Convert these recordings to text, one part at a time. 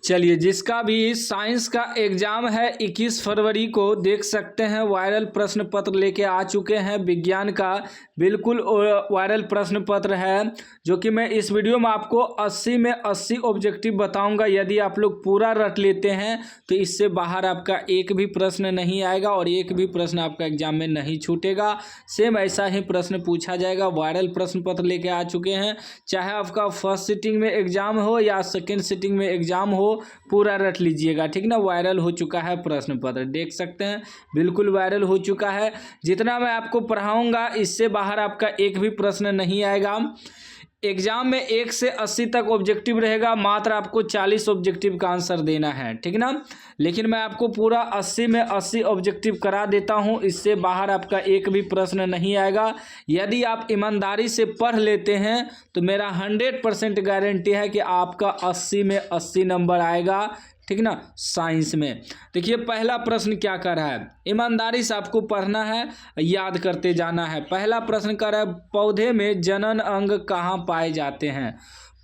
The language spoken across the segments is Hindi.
चलिए, जिसका भी साइंस का एग्जाम है 21 फरवरी को, देख सकते हैं वायरल प्रश्न पत्र लेके आ चुके हैं। विज्ञान का बिल्कुल वायरल प्रश्न पत्र है, जो कि मैं इस वीडियो में आपको 80 में 80 ऑब्जेक्टिव बताऊंगा। यदि आप लोग पूरा रट लेते हैं तो इससे बाहर आपका एक भी प्रश्न नहीं आएगा और एक भी प्रश्न आपका एग्जाम में नहीं छूटेगा। सेम ऐसा ही प्रश्न पूछा जाएगा। वायरल प्रश्न पत्र लेके आ चुके हैं, चाहे आपका फर्स्ट सिटिंग में एग्जाम हो या सेकेंड सिटिंग में एग्जाम हो, पूरा रट लीजिएगा, ठीक ना। वायरल हो चुका है प्रश्न पत्र, देख सकते हैं बिल्कुल वायरल हो चुका है। जितना मैं आपको पढ़ाऊंगा इससे बाहर आपका एक भी प्रश्न नहीं आएगा। एग्जाम में 1 से 80 तक ऑब्जेक्टिव रहेगा, मात्र आपको 40 ऑब्जेक्टिव का आंसर देना है, ठीक ना। लेकिन मैं आपको पूरा 80 में 80 ऑब्जेक्टिव करा देता हूं, इससे बाहर आपका एक भी प्रश्न नहीं आएगा। यदि आप ईमानदारी से पढ़ लेते हैं तो मेरा 100% गारंटी है कि आपका 80 में 80 नंबर आएगा, ठीक ना। साइंस में देखिए पहला प्रश्न क्या कर रहा है, ईमानदारी से आपको पढ़ना है, याद करते जाना है। पहला प्रश्न कर रहा है, पौधे में जनन अंग कहाँ पाए जाते हैं।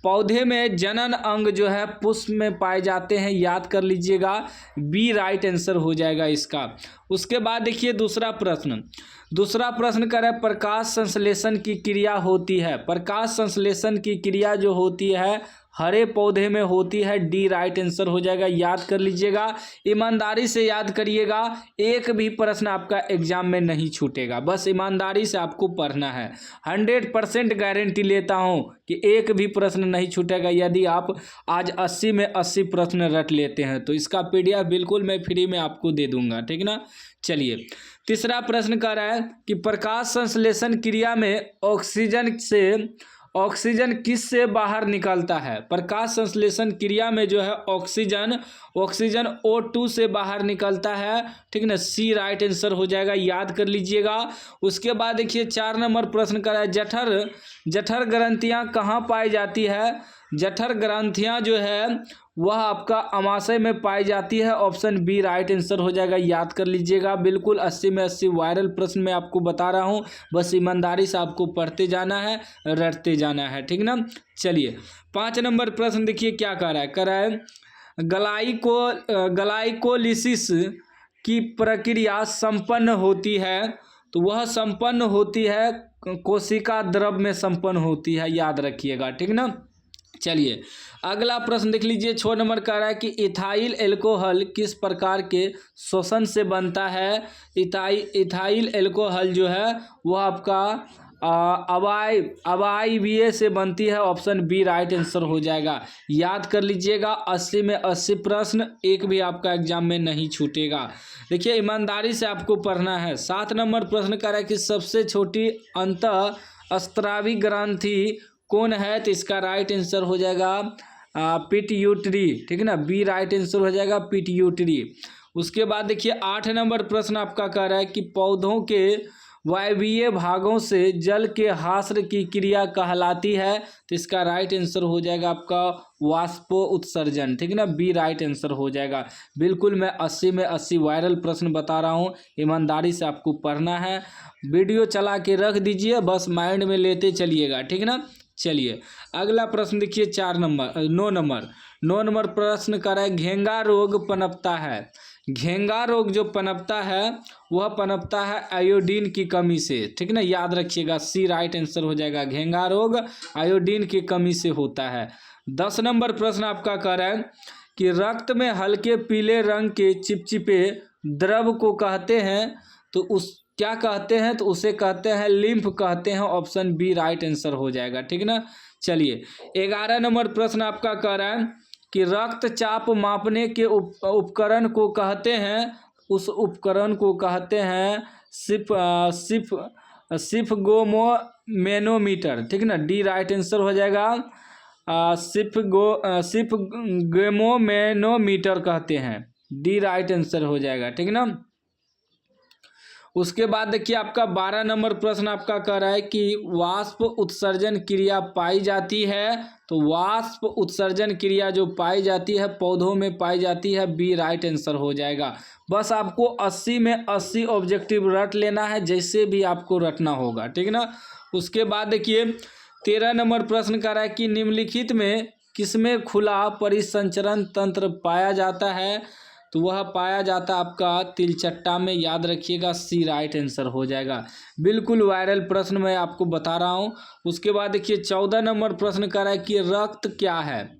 पौधे में जनन अंग जो है पुष्प में पाए जाते हैं, याद कर लीजिएगा। बी राइट आंसर हो जाएगा इसका। उसके बाद देखिए दूसरा प्रश्न कर रहा है, प्रकाश संश्लेषण की क्रिया होती है। प्रकाश संश्लेषण की क्रिया जो होती है हरे पौधे में होती है, डी राइट आंसर हो जाएगा, याद कर लीजिएगा। ईमानदारी से याद करिएगा, एक भी प्रश्न आपका एग्जाम में नहीं छूटेगा, बस ईमानदारी से आपको पढ़ना है। 100% गारंटी लेता हूं कि एक भी प्रश्न नहीं छूटेगा यदि आप आज 80 में 80 प्रश्न रट लेते हैं तो। इसका PDF बिल्कुल मैं फ्री में आपको दे दूंगा, ठीक ना। चलिए तीसरा प्रश्न कर रहा है कि प्रकाश संश्लेषण क्रिया में ऑक्सीजन किस से बाहर निकलता है। प्रकाश संश्लेषण क्रिया में जो है ऑक्सीजन O2 से बाहर निकलता है, ठीक ना। सी राइट आंसर हो जाएगा, याद कर लीजिएगा। उसके बाद देखिए 4 नंबर प्रश्न का है, जठर ग्रंथियां कहाँ पाई जाती है। जठर ग्रंथियां जो है वह आपका अमाशय में पाई जाती है, ऑप्शन बी राइट आंसर हो जाएगा, याद कर लीजिएगा। बिल्कुल 80 में 80 वायरल प्रश्न मैं आपको बता रहा हूं, बस ईमानदारी से आपको पढ़ते जाना है, रटते जाना है, ठीक ना। चलिए 5 नंबर प्रश्न देखिए क्या कह रहा है, ग्लाइकोलिसिस की प्रक्रिया संपन्न होती है, तो वह संपन्न होती है कोशिका द्रव में संपन्न होती है, याद रखिएगा, ठीक ना। चलिए अगला प्रश्न देख लीजिए। 6 नंबर कह रहा है कि इथाइल एल्कोहल किस प्रकार के शोषण से बनता है। इथाइल एल्कोहल जो है वह आपका अवायवीय से बनती है, ऑप्शन बी राइट आंसर हो जाएगा, याद कर लीजिएगा। 80 में 80 प्रश्न एक भी आपका एग्जाम में नहीं छूटेगा। देखिए ईमानदारी से आपको पढ़ना है। 7 नंबर प्रश्न कह रहा है कि सबसे छोटी अंतःस्रावी ग्रंथि कौन है, तो इसका राइट आंसर हो जाएगा पिट्यूटरी, ठीक है ना। बी राइट आंसर हो जाएगा पिट्यूटरी। उसके बाद देखिए 8 नंबर प्रश्न आपका कह रहा है कि पौधों के वायवीय भागों से जल के हास्र की क्रिया कहलाती है, तो इसका राइट आंसर हो जाएगा आपका वाष्पो उत्सर्जन, ठीक है ना। बी राइट आंसर हो जाएगा। बिल्कुल मैं 80 में 80 वायरल प्रश्न बता रहा हूँ, ईमानदारी से आपको पढ़ना है। वीडियो चला के रख दीजिए, बस माइंड में लेते चलिएगा, ठीक है ना। चलिए अगला प्रश्न देखिए 9 नंबर प्रश्न कर रहा है, घेंगा रोग पनपता है। घेंगा रोग जो पनपता है वह पनपता है आयोडीन की कमी से, ठीक है ना, याद रखिएगा। सी राइट आंसर हो जाएगा, घेंगा रोग आयोडीन की कमी से होता है। 10 नंबर प्रश्न आपका कह रहा है कि रक्त में हल्के पीले रंग के चिपचिपे द्रव को कहते हैं, तो क्या कहते हैं, तो उसे कहते हैं लिम्फ कहते हैं, ऑप्शन बी राइट आंसर हो जाएगा, ठीक है ना। चलिए 11 नंबर प्रश्न आपका कह रहा है कि रक्तचाप मापने के उपकरण को कहते हैं, उस उपकरण को कहते हैं सिफगोमोमेनोमीटर, ठीक है ना। डी राइट आंसर हो जाएगा, सिफगोमोमेनोमीटर कहते हैं, डी राइट आंसर हो जाएगा, ठीक है ना। उसके बाद देखिए आपका 12 नंबर प्रश्न आपका कह रहा है कि वाष्प उत्सर्जन क्रिया पाई जाती है, तो वाष्प उत्सर्जन क्रिया जो पाई जाती है पौधों में पाई जाती है, बी राइट आंसर हो जाएगा। बस आपको 80 में 80 ऑब्जेक्टिव रट लेना है, जैसे भी आपको रटना होगा, ठीक है ना। उसके बाद देखिए 13 नंबर प्रश्न कह रहा है कि निम्नलिखित में किसमें खुला परिसंचरण तंत्र पाया जाता है? तो वह पाया जाता है आपका तिलचट्टा में। याद रखिएगा, सी राइट आंसर हो जाएगा। बिल्कुल वायरल प्रश्न मैं आपको बता रहा हूँ। उसके बाद देखिए 14 नंबर प्रश्न कर रहा है कि रक्त क्या है?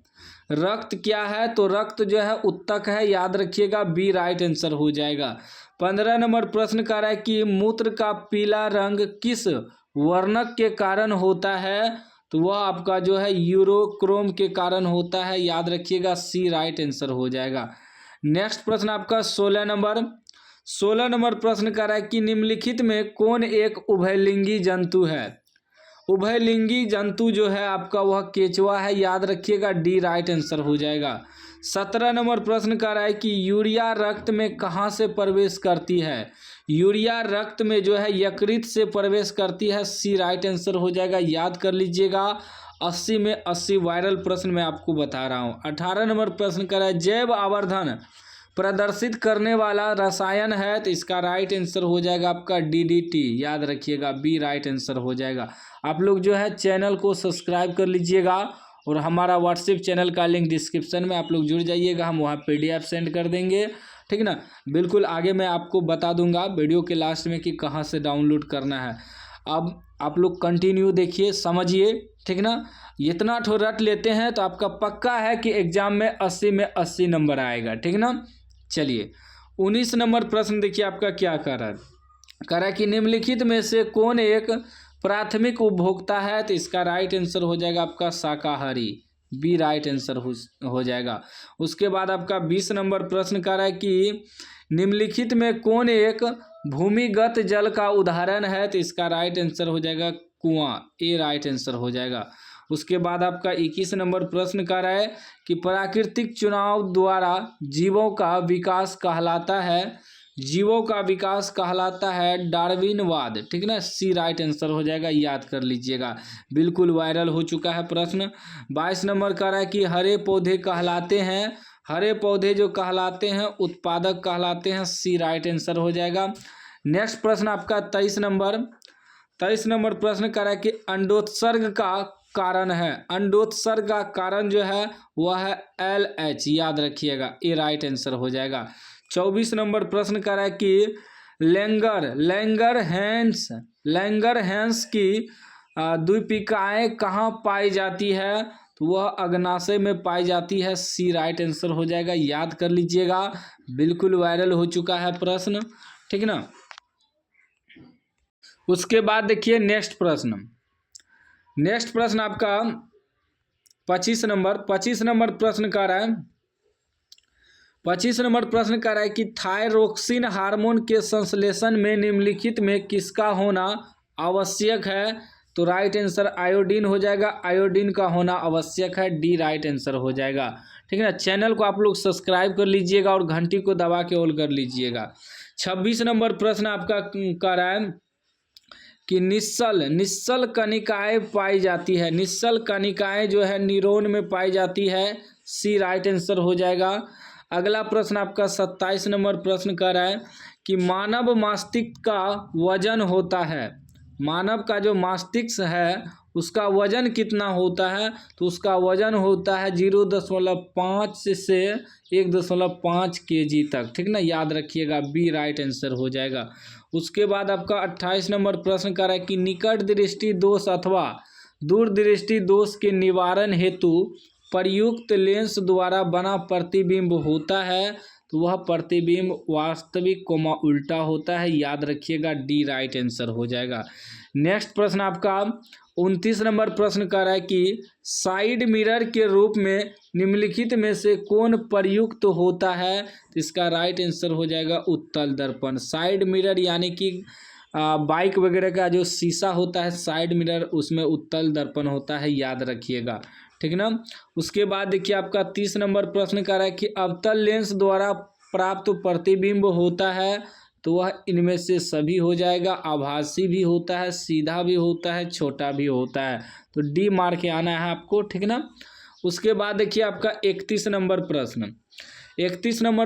रक्त क्या है? तो रक्त जो है उत्तक है। याद रखिएगा, बी राइट आंसर हो जाएगा। 15 नंबर प्रश्न कर रहा है कि मूत्र का पीला रंग किस वर्णक के कारण होता है? तो वह आपका जो है यूरोक्रोम के कारण होता है। याद रखिएगा, सी राइट आंसर हो जाएगा। नेक्स्ट प्रश्न आपका 16 नंबर प्रश्न कर रहा है कि निम्नलिखित में कौन एक उभयलिंगी जंतु है? उभयलिंगी जंतु जो है आपका वह केचुआ है। याद रखिएगा, डी राइट आंसर हो जाएगा। 17 नंबर प्रश्न कर रहा है कि यूरिया रक्त में कहाँ से प्रवेश करती है? यूरिया रक्त में जो है यकृत से प्रवेश करती है। सी राइट आंसर हो जाएगा। याद कर लीजिएगा, 80 में 80 वायरल प्रश्न मैं आपको बता रहा हूँ। 18 नंबर प्रश्न कर रहा है जैव आवर्धन प्रदर्शित करने वाला रसायन है? तो इसका राइट आंसर हो जाएगा आपका DDT। याद रखिएगा, बी राइट आंसर हो जाएगा। आप लोग जो है चैनल को सब्सक्राइब कर लीजिएगा और हमारा व्हाट्सएप चैनल का लिंक डिस्क्रिप्शन में आप लोग जुड़ जाइएगा, हम वहाँ PDF सेंड कर देंगे, ठीक ना। बिल्कुल आगे मैं आपको बता दूंगा वीडियो के लास्ट में कि कहाँ से डाउनलोड करना है। अब आप लोग कंटिन्यू देखिए, समझिए, ठीक ना। इतना ठो रट लेते हैं तो आपका पक्का है कि एग्जाम में 80 में 80 नंबर आएगा, ठीक ना। चलिए 19 नंबर प्रश्न देखिए आपका क्या कर रहा है कि निम्नलिखित में से कौन एक प्राथमिक उपभोक्ता है? तो इसका राइट आंसर हो जाएगा आपका शाकाहारी। बी राइट आंसर हो जाएगा। उसके बाद आपका 20 नंबर प्रश्न कर रहा है कि निम्नलिखित में कौन एक भूमिगत जल का उदाहरण है? तो इसका राइट आंसर हो जाएगा कुआं। ए राइट आंसर हो जाएगा। उसके बाद आपका 21 नंबर प्रश्न कर रहा है कि प्राकृतिक चुनाव द्वारा जीवों का विकास कहलाता है? जीवों का विकास कहलाता है डार्विनवाद, ठीक ना। सी राइट आंसर हो जाएगा। याद कर लीजिएगा, बिल्कुल वायरल हो चुका है प्रश्न। 22 नंबर का रहा है कि हरे पौधे कहलाते हैं? हरे पौधे जो कहलाते हैं उत्पादक कहलाते हैं। सी राइट आंसर हो जाएगा। नेक्स्ट प्रश्न आपका 23 नंबर प्रश्न कर रहा है कि अंडोत्सर्ग का कारण है? अंडोत्सर्ग का कारण जो है वह है LH। याद रखिएगा, ए राइट आंसर हो जाएगा। 24 नंबर प्रश्न कर रहा है कि लैंगरहैंस की द्वीपिकाएँ कहाँ पाई जाती है? तो वह अग्नाशय में पाई जाती है। सी राइट आंसर हो जाएगा। याद कर लीजिएगा, बिल्कुल वायरल हो चुका है प्रश्न, ठीक ना। उसके बाद देखिए नेक्स्ट प्रश्न आपका 25 नंबर प्रश्न कर रहा है 25 नंबर प्रश्न कर रहा है कि थायरोक्सिन हार्मोन के संश्लेषण में निम्नलिखित में किसका होना आवश्यक है? तो राइट आंसर आयोडीन हो जाएगा। आयोडीन का होना आवश्यक है। डी राइट आंसर हो जाएगा, ठीक है ना। चैनल को आप लोग सब्सक्राइब कर लीजिएगा और घंटी को दबा के ऑल कर लीजिएगा। 26 नंबर प्रश्न आपका कर रहा है कि निश्चल कणिकाएँ पाई जाती है? निश्चल कणिकाएँ जो है न्यूरॉन में पाई जाती है। सी राइट आंसर हो जाएगा। अगला प्रश्न आपका 27 नंबर प्रश्न कर रहा है कि मानव मस्तिष्क का वजन होता है? मानव का जो मस्तिष्क है उसका वजन कितना होता है? तो उसका वजन होता है 0.5 से 1.5 kg तक, ठीक ना। याद रखिएगा, बी राइट आंसर हो जाएगा। उसके बाद आपका 28 नंबर प्रश्न कर रहा है कि निकट दृष्टि दोष अथवा दूर दृष्टि दोष के निवारण हेतु प्रयुक्त लेंस द्वारा बना प्रतिबिंब होता है? तो वह प्रतिबिंब वास्तविक उल्टा होता है। याद रखिएगा, डी राइट आंसर हो जाएगा। नेक्स्ट प्रश्न आपका 29 नंबर प्रश्न कर रहा है कि साइड मिरर के रूप में निम्नलिखित में से कौन प्रयुक्त होता है? तो इसका राइट आंसर हो जाएगा उत्तल दर्पण। साइड मिरर यानी कि बाइक वगैरह का जो शीशा होता है साइड मिरर, उसमें उत्तल दर्पण होता है। याद रखिएगा, ठीक ना। उसके बाद देखिए आपका 30 नंबर प्रश्न कर रहा है कि अवतल लेंस द्वारा प्राप्त प्रतिबिंब होता है? तो वह इनमें से सभी हो जाएगा। आभासी भी होता है, सीधा भी होता है, छोटा भी होता है। तो डी मार के आना है आपको, ठीक ना। उसके बाद देखिए आपका 31 नंबर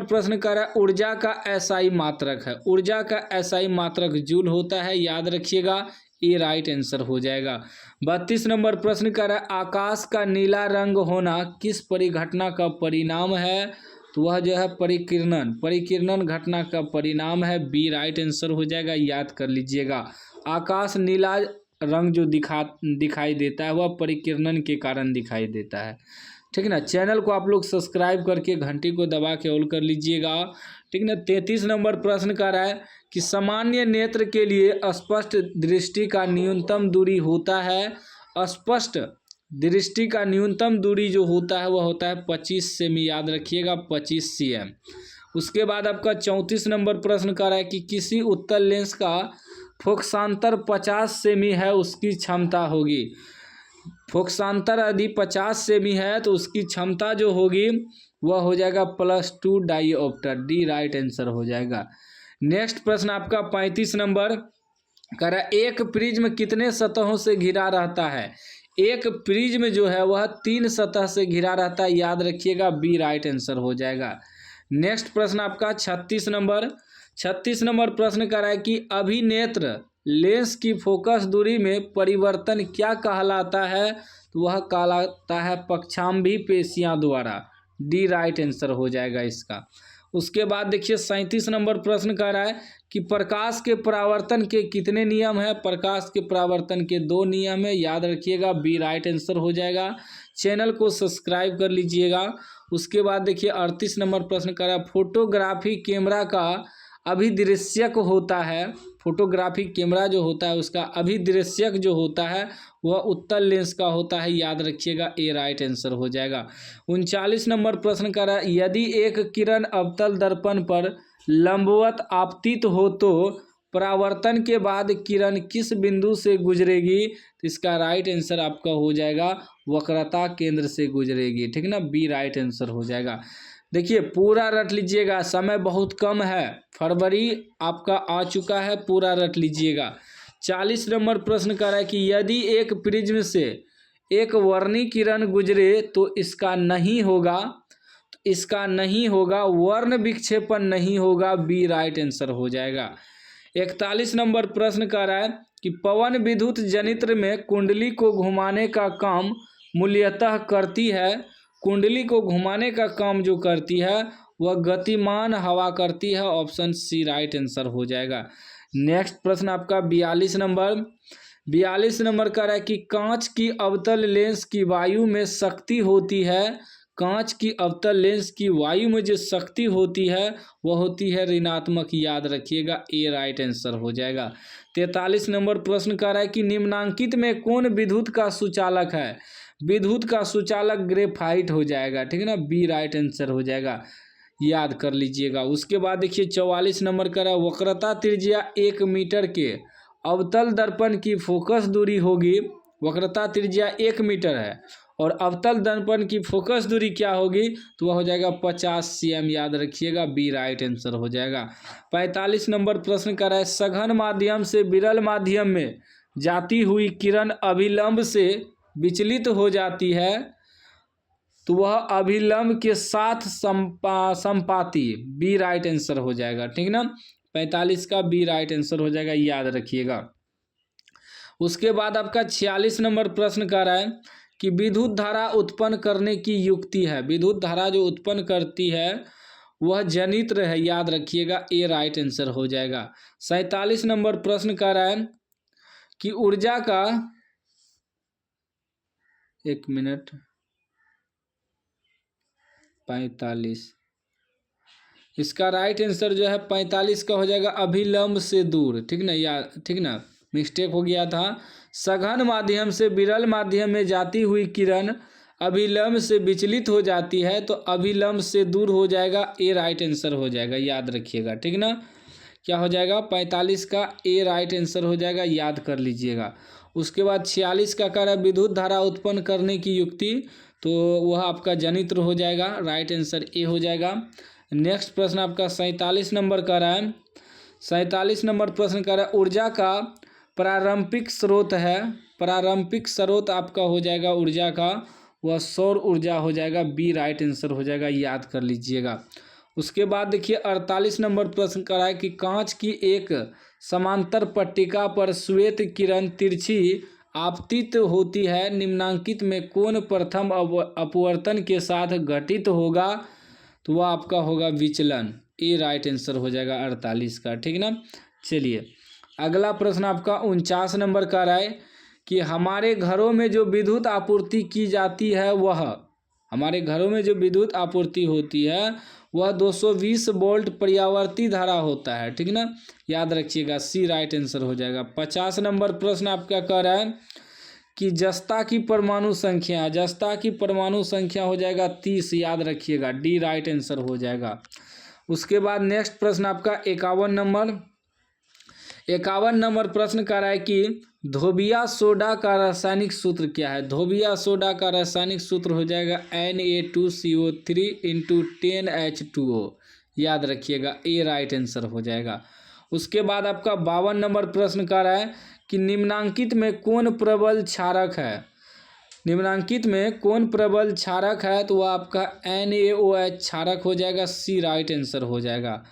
प्रश्न कर रहा है ऊर्जा का SI मात्रक है? ऊर्जा का SI मात्रक जूल होता है। याद रखिएगा, ए राइट आंसर हो जाएगा। 32 नंबर प्रश्न कर रहा है आकाश का नीला रंग होना किस परिघटना का परिणाम है? तो वह जो है परिकिरणन घटना का परिणाम है। बी राइट आंसर हो जाएगा, याद कर लीजिएगा। आकाश नीला रंग जो दिखाई देता है वह परिकिरणन के कारण दिखाई देता है, ठीक ना। चैनल को आप लोग सब्सक्राइब करके घंटी को दबा के ऑल कर लीजिएगा, ठीक ना। 33 नंबर प्रश्न कर रहा है कि सामान्य नेत्र के लिए स्पष्ट दृष्टि का न्यूनतम दूरी होता है। स्पष्ट दृष्टि का न्यूनतम दूरी जो होता है वह होता है 25 सेमी, याद रखिएगा 25 cm। उसके बाद आपका 34 नंबर प्रश्न कर रहा है कि किसी उत्तल लेंस का फोकसांतर 50 सेमी है, उसकी क्षमता होगी। फोकसांतर यदि 50 सेमी है तो उसकी क्षमता जो होगी वह हो जाएगा +2 डाईऑप्टर। डी राइट आंसर हो जाएगा। नेक्स्ट प्रश्न आपका 35 नंबर कर रहा है एक प्रिज्म कितने सतहों से घिरा रहता है? एक प्रिज्म जो है वह 3 सतह से घिरा रहता है, याद रखिएगा। बी राइट आंसर हो जाएगा। नेक्स्ट प्रश्न आपका 36 नंबर प्रश्न कर रहा है कि अभिनेत्र लेंस की फोकस दूरी में परिवर्तन क्या कहलाता है? तो वह कहलाता है पक्षाम्भी पेशियां द्वारा। डी राइट आंसर हो जाएगा इसका। उसके बाद देखिए 37 नंबर प्रश्न कर रहा है कि प्रकाश के परावर्तन के कितने नियम है? प्रकाश के परावर्तन के 2 नियम है, याद रखिएगा। बी राइट आंसर हो जाएगा। चैनल को सब्सक्राइब कर लीजिएगा। उसके बाद देखिए 38 नंबर प्रश्न कर रहा है फोटोग्राफी कैमरा का अभिदृश्यक होता है। फोटोग्राफी कैमरा जो होता है उसका अभिदृश्यक जो होता है वह उत्तल लेंस का होता है, याद रखिएगा। ए राइट आंसर हो जाएगा। 39 नंबर प्रश्न कर रहा है यदि एक किरण अवतल दर्पण पर लंबवत आपतित हो तो परावर्तन के बाद किरण किस बिंदु से गुजरेगी? तो इसका राइट आंसर आपका हो जाएगा वक्रता केंद्र से गुजरेगी, ठीक ना। बी राइट आंसर हो जाएगा। देखिए पूरा रट लीजिएगा, समय बहुत कम है, फरवरी आपका आ चुका है, पूरा रट लीजिएगा। 40 नंबर प्रश्न कर रहा है कि यदि एक प्रिज्म से एक वर्णी किरण गुजरे तो इसका नहीं होगा, वर्ण विक्षेपण नहीं होगा। बी राइट आंसर हो जाएगा। 41 नंबर प्रश्न कर रहा है कि पवन विद्युत जनित्र में कुंडली को घुमाने का काम मूल्यतः करती है। कुंडली को घुमाने का काम जो करती है वह गतिमान हवा करती है। ऑप्शन सी राइट आंसर हो जाएगा। नेक्स्ट प्रश्न आपका 42 नंबर का है कि कांच की अवतल लेंस की वायु में शक्ति होती है। कांच की अवतल लेंस की वायु में जो शक्ति होती है वह होती है ऋणात्मक, याद रखिएगा। ए राइट आंसर हो जाएगा। 43 नंबर प्रश्न कर रहा है कि निम्नांकित में कौन विद्युत का सुचालक है? विद्युत का सुचालक ग्रेफाइट हो जाएगा, ठीक है ना। बी राइट आंसर हो जाएगा, याद कर लीजिएगा। उसके बाद देखिए 44 नंबर का है वक्रता त्रिज्या 1 मीटर के अवतल दर्पण की फोकस दूरी होगी। वक्रता त्रिज्या 1 मीटर है और अवतल दर्पण की फोकस दूरी क्या होगी? तो वह हो जाएगा 50 cm, याद रखिएगा। बी राइट आंसर हो जाएगा। 45 नंबर प्रश्न कर रहा है सघन माध्यम से विरल माध्यम में जाती हुई किरण अभिलंब से विचलित हो जाती है तो वह अभिलंब के साथ संपाती। बी राइट आंसर हो जाएगा, ठीक ना। 45 का बी राइट आंसर हो जाएगा, याद रखिएगा। उसके बाद आपका 46 नंबर प्रश्न कर रहा है कि विद्युत धारा उत्पन्न करने की युक्ति है। विद्युत धारा जो उत्पन्न करती है वह जनित्र है, याद रखिएगा। ए राइट आंसर हो जाएगा। 47 नंबर प्रश्न कर रहा है कि ऊर्जा का 45 इसका राइट आंसर जो है 45 का हो जाएगा अभिलंब से दूर, ठीक ना। या ठीक ना, मिस्टेक हो गया था। सघन माध्यम से विरल माध्यम में जाती हुई किरण अभिलंब से विचलित हो जाती है तो अभिलंब से दूर हो जाएगा। ए राइट आंसर हो जाएगा, याद रखिएगा, ठीक ना। क्या हो जाएगा? 45 का ए राइट आंसर हो जाएगा, याद कर लीजिएगा। उसके बाद 46 का कर विद्युत धारा उत्पन्न करने की युक्ति, तो वह आपका जनित्र हो जाएगा। राइट आंसर ए हो जाएगा। नेक्स्ट प्रश्न आपका 47 नंबर का रहा है। 47 नंबर प्रश्न का रहा है ऊर्जा का प्रारंभिक स्रोत है। प्रारंभिक स्रोत आपका हो जाएगा ऊर्जा का, वह सौर ऊर्जा हो जाएगा। बी राइट आंसर हो जाएगा, याद कर लीजिएगा। उसके बाद देखिए 48 नंबर प्रश्न का है कि कांच की एक समांतर पट्टिका पर श्वेत किरण तिरछी आपतित होती है, निम्नांकित में कौन प्रथम अपवर्तन के साथ घटित होगा? तो वह आपका होगा विचलन। ये राइट आंसर हो जाएगा 48 का, ठीक ना। चलिए अगला प्रश्न आपका 49 नंबर का रहा है कि हमारे घरों में जो विद्युत आपूर्ति की जाती है हमारे घरों में जो विद्युत आपूर्ति होती है वह 220 वोल्ट पर्यावर्ती धारा होता है, ठीक ना। याद रखिएगा, सी राइट आंसर हो जाएगा। 50 नंबर प्रश्न आपका कह रहा है कि जस्ता की परमाणु संख्या हो जाएगा 30, याद रखिएगा, डी राइट आंसर हो जाएगा। उसके बाद नेक्स्ट प्रश्न आपका 51 नंबर प्रश्न कर रहा है कि धोबिया सोडा का रासायनिक सूत्र क्या है? धोबिया सोडा का रासायनिक सूत्र हो जाएगा Na2CO3 × 10H2O, याद रखिएगा, ए राइट आंसर हो जाएगा। उसके बाद आपका 52 नंबर प्रश्न कर रहा है कि निम्नांकित में कौन प्रबल क्षारक है? निम्नांकित में कौन प्रबल क्षारक है? तो वह आपका NaOH क्षारक हो जाएगा, सी राइट आंसर हो जाएगा।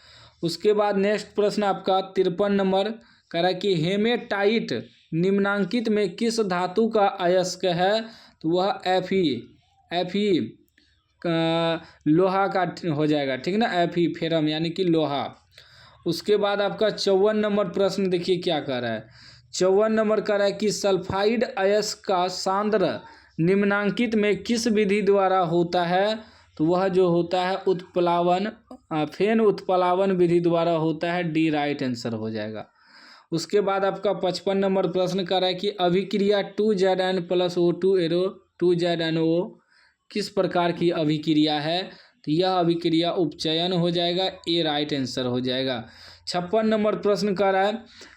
उसके बाद नेक्स्ट प्रश्न आपका 53 नंबर कह रहा है कि हेमेटाइट निम्नांकित में किस धातु का अयस्क है? तो वह Fe लोहा का हो जाएगा, ठीक ना, Fe फेरम यानी कि लोहा। उसके बाद आपका 54 नंबर प्रश्न देखिए क्या कह रहा है। 54 नंबर कह रहा है कि सल्फाइड अयस्क का सांद्र निम्नांकित में किस विधि द्वारा होता है? तो वह जो होता है फेन उत्प्लावन विधि द्वारा होता है, डी राइट आंसर हो जाएगा। उसके बाद आपका 55 नंबर प्रश्न कर रहा है कि अभिक्रिया 2Zn + O2 2ZnO किस प्रकार की अभिक्रिया है? तो यह अभिक्रिया उपचयन हो जाएगा, ए राइट आंसर हो जाएगा। 56 नंबर प्रश्न कर रहा है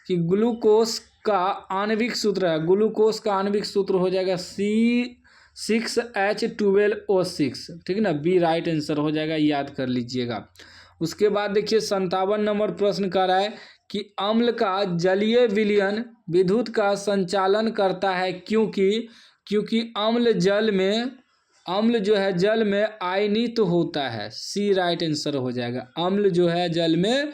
कि ग्लूकोज का आणविक सूत्र है, ग्लूकोज का आणविक सूत्र हो जाएगा C6H12O6, ठीक ना, बी राइट आंसर हो जाएगा, याद कर लीजिएगा। उसके बाद देखिए 57 नंबर प्रश्न कर रहा है कि अम्ल का जलीय विलयन विद्युत का संचालन करता है, क्योंकि अम्ल जो है जल में आयनित होता है, सी राइट आंसर हो जाएगा। अम्ल जो है जल में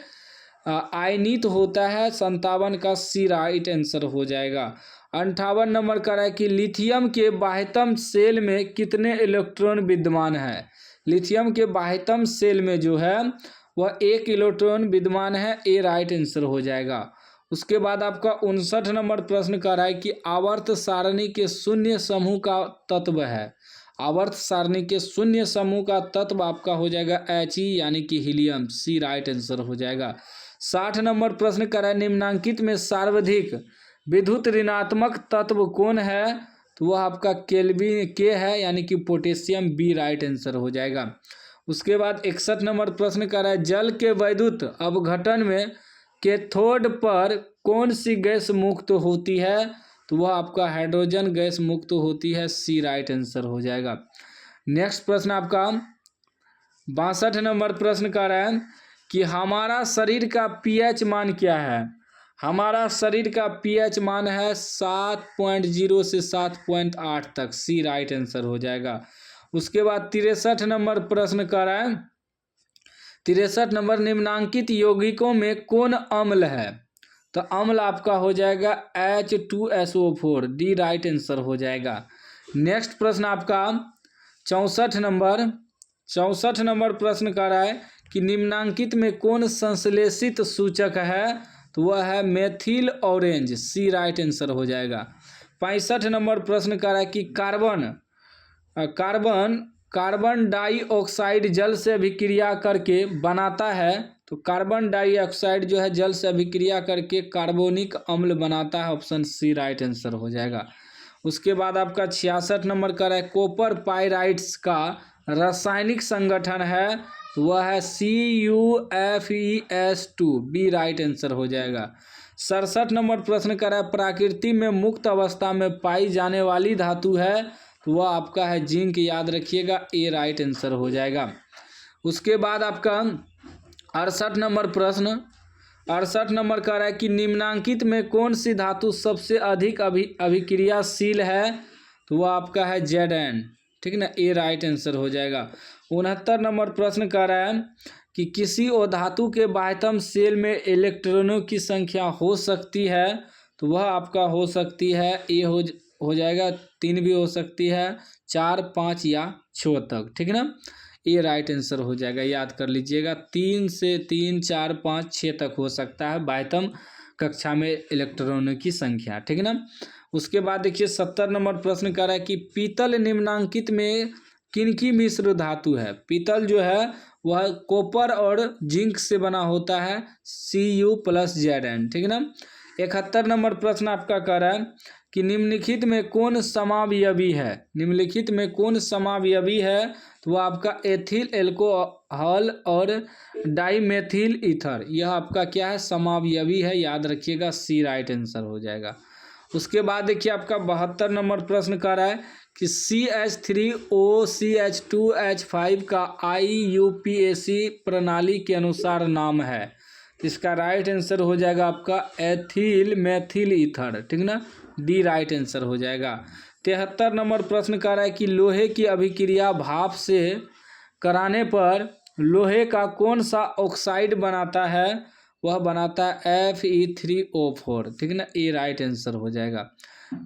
आयनित होता है, 57 का सी राइट आंसर हो जाएगा। 58 नंबर का है कि लिथियम के बाह्यतम सेल में कितने इलेक्ट्रॉन विद्यमान है? लिथियम के बाह्यतम सेल में जो है वह 1 इलेक्ट्रॉन विद्यमान है, ए राइट आंसर हो जाएगा। उसके बाद आपका 59 नंबर प्रश्न कर रहा है कि आवर्त सारणी के शून्य समूह का तत्व है। आवर्त सारणी के शून्य समूह का तत्व आपका हो जाएगा He यानी कि हीलियम, सी राइट आंसर हो जाएगा। 60 नंबर प्रश्न कर रहा है निम्नांकित में सर्वाधिक विद्युत ऋणात्मक तत्व कौन है? तो वह आपका के है यानी कि पोटेशियम, बी राइट आंसर हो जाएगा। उसके बाद 61 नंबर प्रश्न कर रहा है जल के वैद्युत अपघटन में कैथोड पर कौन सी गैस मुक्त होती है? तो वह आपका हाइड्रोजन गैस मुक्त होती है, सी राइट आंसर हो जाएगा। नेक्स्ट प्रश्न आपका 62 नंबर प्रश्न कर रहा है कि हमारा शरीर का pH मान क्या है? हमारा शरीर का pH मान है 7.0 से 7.8 तक, सी राइट आंसर हो जाएगा। उसके बाद 63 नंबर प्रश्न कर रहा है 63 नंबर निम्नांकित यौगिकों में कौन अम्ल है? तो अम्ल आपका हो जाएगा H2SO4, डी राइट आंसर हो जाएगा। नेक्स्ट प्रश्न आपका 64 नंबर प्रश्न कर रहा है कि निम्नांकित में कौन संश्लेषित सूचक है? तो वह है मेथिल ऑरेंज, सी राइट आंसर हो जाएगा। 65 नंबर प्रश्न कर रहा है कि कार्बन डाइऑक्साइड जल से अभिक्रिया करके बनाता है, तो कार्बन डाइऑक्साइड जो है जल से अभिक्रिया करके कार्बोनिक अम्ल बनाता है, ऑप्शन सी राइट आंसर हो जाएगा। उसके बाद आपका 66 नंबर का है कॉपर पाइराइट्स का रासायनिक संगठन है, तो वह है CuFeS2, बी राइट आंसर हो जाएगा। 67 नंबर प्रश्न कर रहा है प्रकृति में मुक्त अवस्था में पाई जाने वाली धातु है, तो वह आपका है जिंक, याद रखिएगा, ए राइट आंसर हो जाएगा। उसके बाद आपका 68 नंबर कर रहा है कि निम्नांकित में कौन सी धातु सबसे अधिक अभिक्रियाशील है? तो वह आपका है Zn, ठीक ना, ए राइट आंसर हो जाएगा। 69 नंबर प्रश्न कह रहा है कि किसी और धातु के बाह्यतम सेल में इलेक्ट्रॉनों की संख्या हो सकती है, तो वह आपका हो सकती है ए हो जाएगा, 3 भी हो सकती है, 4, 5 या 6 तक, ठीक है ना। ये राइट आंसर हो जाएगा, याद कर लीजिएगा। 3 से 3, 4, 5, 6 तक हो सकता है बाह्यतम कक्षा में इलेक्ट्रॉनों की संख्या, ठीक है ना। उसके बाद देखिए 70 नंबर प्रश्न कर रहा है कि पीतल निम्नांकित में किनकी मिश्र धातु है। पीतल जो है वह कॉपर और जिंक से बना होता है, Cu+Zn, ठीक है ना। 71 नंबर प्रश्न आपका कह रहा है कि निम्नलिखित में कौन समावयवी है। निम्नलिखित में कौन समावयवी है, तो वह आपका एथिल एल्कोहल और डाइमेथिल ईथर, यह आपका क्या है, समावयवी है, याद रखिएगा, सी राइट आंसर हो जाएगा। उसके बाद देखिए आपका 72 नंबर प्रश्न कर रहा है कि CH3OCH2H5 का IUPAC प्रणाली के अनुसार नाम है। इसका राइट आंसर हो जाएगा आपका एथिल मेथिल ईथर, ठीक ना, डी राइट आंसर हो जाएगा। 73 नंबर प्रश्न कर रहा है कि लोहे की अभिक्रिया भाप से कराने पर लोहे का कौन सा ऑक्साइड बनाता है, वह बनाता है Fe3O4, ठीक है ना, ए राइट आंसर हो जाएगा।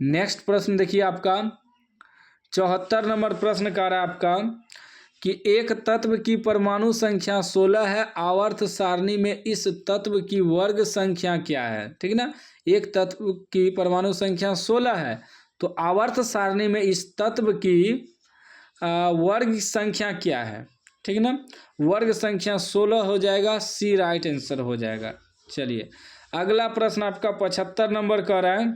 नेक्स्ट प्रश्न देखिए आपका 74 नंबर प्रश्न कर रहा है आपका कि एक तत्व की परमाणु संख्या 16 है, आवर्त सारणी में इस तत्व की वर्ग संख्या क्या है, ठीक है ना। एक तत्व की परमाणु संख्या 16 है, तो आवर्त सारणी में इस तत्व की वर्ग संख्या क्या है, ठीक है ना। वर्ग संख्या 16 हो जाएगा, सी राइट आंसर हो जाएगा। चलिए अगला प्रश्न आपका 75 नंबर का रहा है।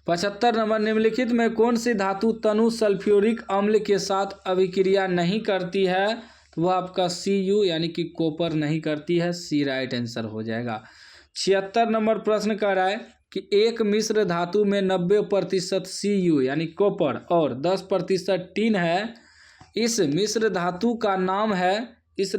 75 नंबर, निम्नलिखित में कौन सी धातु तनु सल्फ्यूरिक अम्ल के साथ अभिक्रिया नहीं करती है, तो वह आपका Cu यानी कि कॉपर नहीं करती है, सी राइट आंसर हो जाएगा। 76 नंबर प्रश्न कर रहा है कि एक मिश्र धातु में 90% Cu यानी कॉपर और 10% टिन है, इस मिश्र धातु का नाम है, इस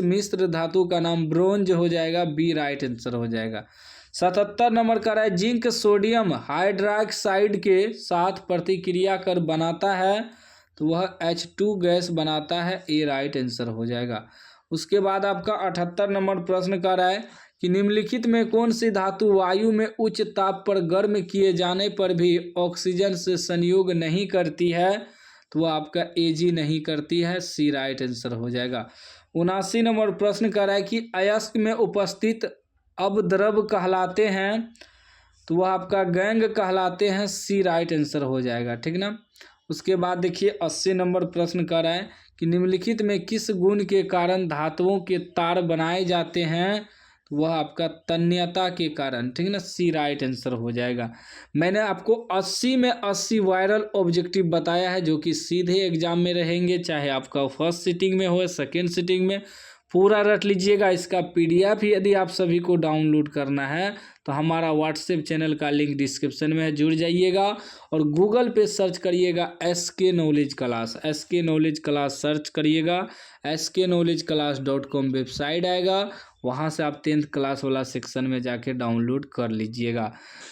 मिश्र धातु का नाम ब्रोंज हो जाएगा, बी राइट आंसर हो जाएगा। 77 नंबर का है जिंक सोडियम हाइड्रोक्साइड के साथ प्रतिक्रिया कर बनाता है, तो वह H2 गैस बनाता है, ए राइट आंसर हो जाएगा। उसके बाद आपका 78 नंबर प्रश्न कर रहा है कि निम्नलिखित में कौन सी धातु वायु में उच्च ताप पर गर्म किए जाने पर भी ऑक्सीजन से संयोग नहीं करती है, तो वह आपका Ag नहीं करती है, सी राइट आंसर हो जाएगा। 79 नंबर प्रश्न कर रहा है कि अयस्क में उपस्थित अपद्रव कहलाते हैं, तो वह आपका गैंग कहलाते हैं, सी राइट आंसर हो जाएगा, ठीक ना। उसके बाद देखिए 80 नंबर प्रश्न कर रहा है कि निम्नलिखित में किस गुण के कारण धातुओं के तार बनाए जाते हैं, तो वह आपका तन्यता के कारण, ठीक ना, सी राइट आंसर हो जाएगा। मैंने आपको 80 में 80 वायरल ऑब्जेक्टिव बताया है जो कि सीधे एग्जाम में रहेंगे, चाहे आपका फर्स्ट सिटिंग में हो सेकेंड सिटिंग में, पूरा रट लीजिएगा। इसका PDF यदि आप सभी को डाउनलोड करना है तो हमारा व्हाट्सएप चैनल का लिंक डिस्क्रिप्शन में है, जुड़ जाइएगा और गूगल पे सर्च करिएगा SK knowledge class, SK knowledge class search करिएगा, sknowledgeclass.com वेबसाइट आएगा, वहाँ से आप 10th क्लास वाला सेक्शन में जाके डाउनलोड कर लीजिएगा।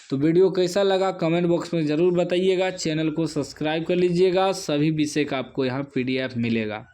तो वीडियो कैसा लगा कमेंट बॉक्स में ज़रूर बताइएगा, चैनल को सब्सक्राइब कर लीजिएगा, सभी विषय का आपको यहाँ PDF मिलेगा।